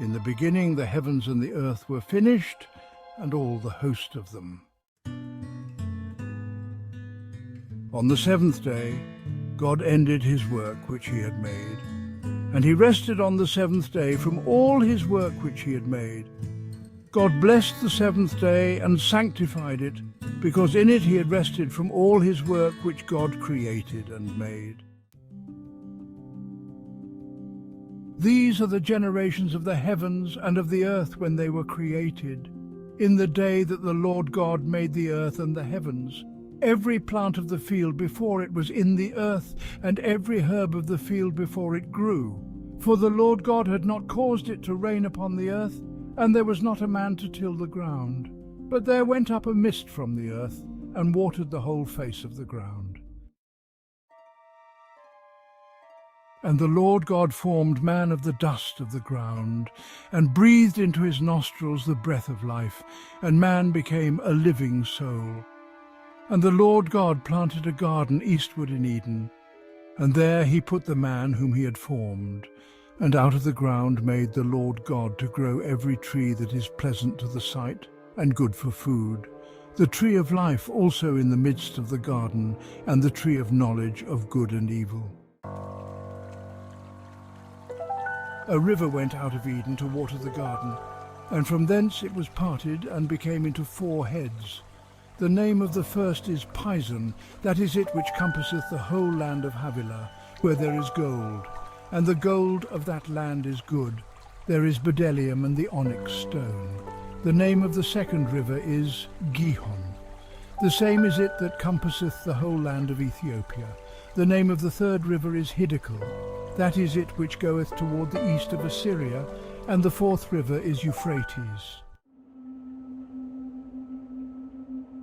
In the beginning the heavens and the earth were finished, and all the host of them. On the seventh day, God ended his work which he had made, and he rested on the seventh day from all his work which he had made. God blessed the seventh day and sanctified it, because in it he had rested from all his work which God created and made. These are the generations of the heavens and of the earth when they were created, in the day that the Lord God made the earth and the heavens. Every plant of the field before it was in the earth, and every herb of the field before it grew. For the Lord God had not caused it to rain upon the earth, and there was not a man to till the ground. But there went up a mist from the earth, and watered the whole face of the ground. And the Lord God formed man of the dust of the ground, and breathed into his nostrils the breath of life, and man became a living soul. And the Lord God planted a garden eastward in Eden, and there he put the man whom he had formed. And out of the ground made the Lord God to grow every tree that is pleasant to the sight, and good for food, the tree of life also in the midst of the garden, and the tree of knowledge of good and evil. A river went out of Eden to water the garden, and from thence it was parted and became into 4 heads. The name of the first is Pison, that is it which compasseth the whole land of Havilah, where there is gold. And the gold of that land is good. There is bdellium and the onyx stone. The name of the second river is Gihon. The same is it that compasseth the whole land of Ethiopia. The name of the third river is Hiddekel. That is it which goeth toward the east of Assyria. And the fourth river is Euphrates.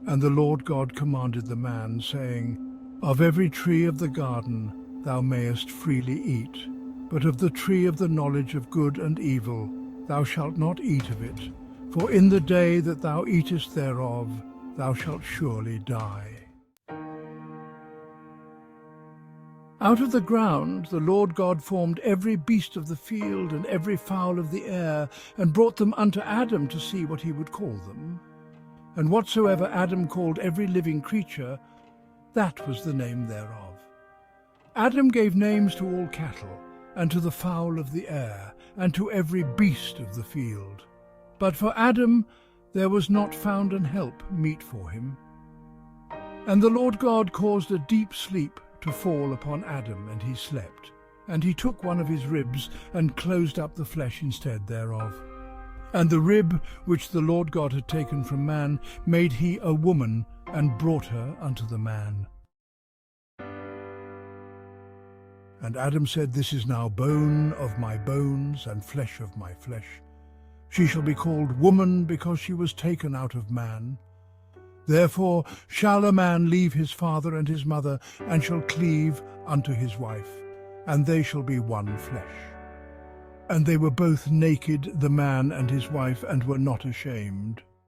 And the Lord God commanded the man, saying, Of every tree of the garden thou mayest freely eat, but of the tree of the knowledge of good and evil thou shalt not eat of it, for in the day that thou eatest thereof thou shalt surely die. Out of the ground the Lord God formed every beast of the field and every fowl of the air, and brought them unto Adam to see what he would call them. And whatsoever Adam called every living creature, that was the name thereof. Adam gave names to all cattle, and to the fowl of the air, and to every beast of the field. But for Adam there was not found an help meet for him. And the Lord God caused a deep sleep to fall upon Adam, and he slept. And he took one of his ribs, and closed up the flesh instead thereof. And the rib which the Lord God had taken from man made he a woman, and brought her unto the man. And Adam said, This is now bone of my bones, and flesh of my flesh. She shall be called woman, because she was taken out of man. Therefore shall a man leave his father and his mother, and shall cleave unto his wife, and they shall be one flesh. And they were both naked, the man and his wife, and were not ashamed.